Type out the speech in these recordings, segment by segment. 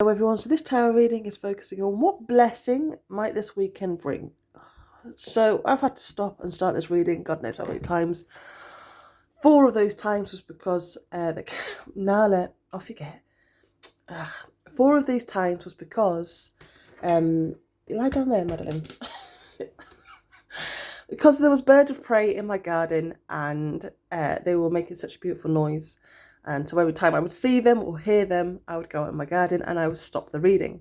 Hello everyone, so this tarot reading is focusing on what blessing might this weekend bring. So I've had to stop and start this reading, God knows how many times. 4 of those times was because, Nala, off you get. 4 of these times was because, lie down there, Madeline. Because there was birds of prey in my garden and they were making such a beautiful noise. And so every time I would see them or hear them, I would go out in my garden and I would stop the reading.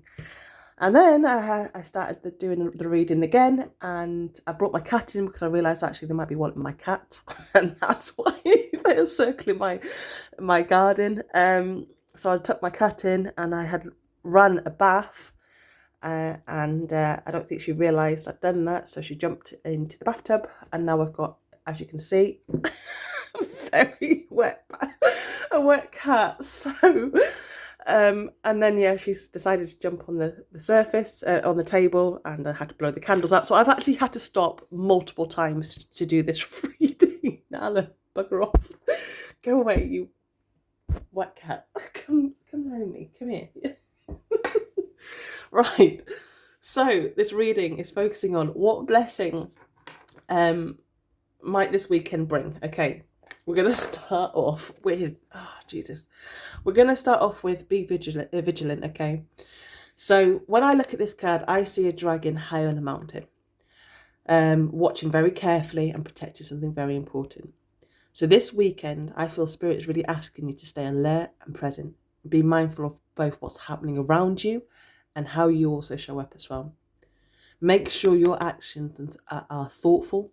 And then I started doing the reading again, and I brought my cat in because I realised actually they might be wanting my cat, and that's why they were circling my garden. So I took my cat in, and I had run a bath, and I don't think she realised I'd done that, so she jumped into the bathtub, and now I've got, as you can see, very wet, a wet cat. So, and then she's decided to jump on the surface on the table, and I had to blow the candles out. So I've actually had to stop multiple times to do this reading. Nala, bugger off, go away, you wet cat. Come around me. Come here. Right. So this reading is focusing on what blessing might this weekend bring. Okay. We're going to start off with, We're going to start off with be vigilant, okay? So when I look at this card, I see a dragon high on a mountain, watching very carefully and protecting something very important. So this weekend, I feel Spirit is really asking you to stay alert and present. Be mindful of both what's happening around you and how you also show up as well. Make sure your actions are thoughtful,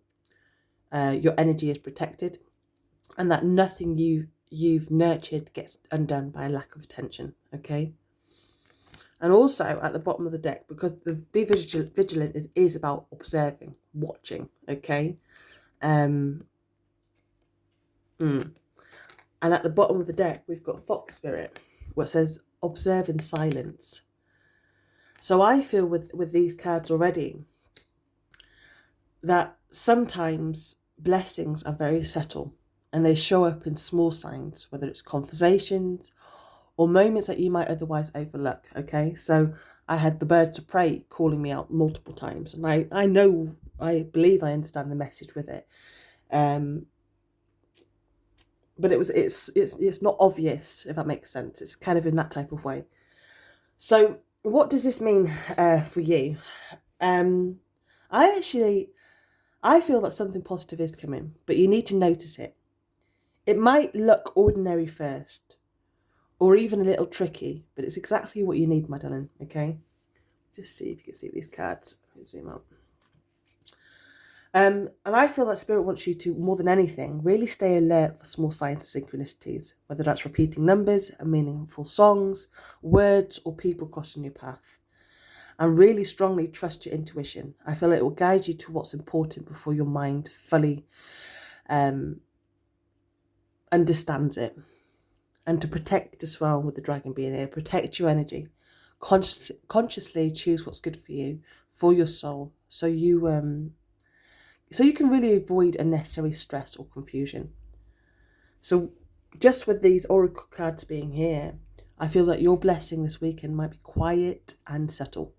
your energy is protected, and that nothing you've nurtured gets undone by a lack of attention, okay? And also at the bottom of the deck, because the be vigilant is about observing, watching, okay? And at the bottom of the deck, we've got Fox Spirit, where it says observe in silence. So I feel with these cards already that sometimes blessings are very subtle, and they show up in small signs, whether it's conversations or moments that you might otherwise overlook, okay? So I had the birds of prey calling me out multiple times, and I believe I understand the message with it. But it's not obvious, if that makes sense. It's kind of in that type of way. So what does this mean for you? I feel that something positive is coming, but you need to notice it. It might look ordinary first, or even a little tricky, but it's exactly what you need, my darling, okay? Just see if you can see these cards. Let me zoom out. And I feel that Spirit wants you to, more than anything, really stay alert for small signs and synchronicities, whether that's repeating numbers and meaningful songs, words, or people crossing your path. And really strongly trust your intuition. I feel it will guide you to what's important before your mind fully understands it. And to protect as well, with the dragon being here, protect your energy. Consciously choose what's good for you, for your soul, so you can really avoid unnecessary stress or confusion. So just with these oracle cards being here, I feel that your blessing this weekend might be quiet and subtle,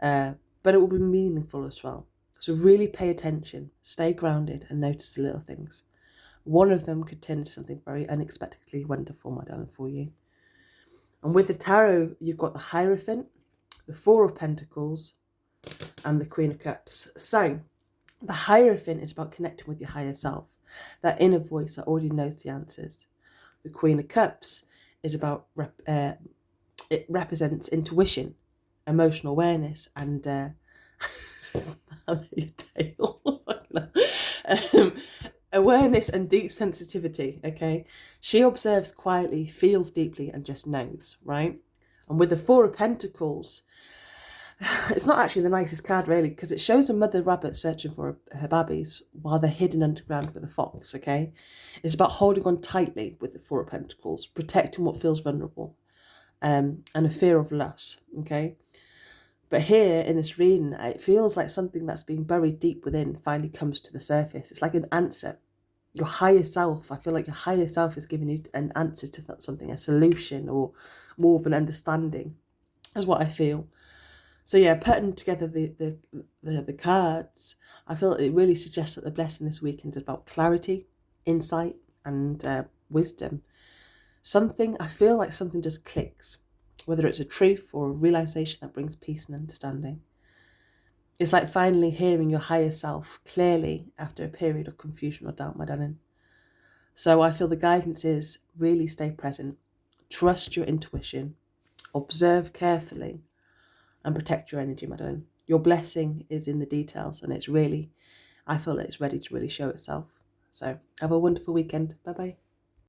but it will be meaningful as well. So really pay attention, stay grounded, and notice the little things. One of them could turn into something very unexpectedly wonderful, my darling, for you. And with the tarot, you've got the Hierophant, the Four of Pentacles, and the Queen of Cups. So the Hierophant is about connecting with your higher self, that inner voice that already knows the answers. The Queen of Cups is about, it represents intuition, emotional awareness, and your tail. Awareness and deep sensitivity, okay? She observes quietly, feels deeply, and just knows, right? And with the Four of Pentacles, it's not actually the nicest card, really, because it shows a mother rabbit searching for her babies while they're hidden underground with a fox, okay? It's about holding on tightly with the Four of Pentacles, protecting what feels vulnerable, and a fear of loss, okay? But here in this reading, it feels like something that's been buried deep within finally comes to the surface. It's like an answer. Your higher self, I feel like your higher self is giving you an answer to something, a solution, or more of an understanding. is what I feel. So yeah, putting together the cards, I feel it really suggests that the blessing this weekend is about clarity, insight, and wisdom. I feel like something just clicks, whether it's a truth or a realization that brings peace and understanding. It's like finally hearing your higher self clearly after a period of confusion or doubt, my darling. So I feel the guidance is really stay present, trust your intuition, observe carefully, and protect your energy, my darling. Your blessing is in the details, and I feel it's ready to really show itself. So have a wonderful weekend. Bye bye.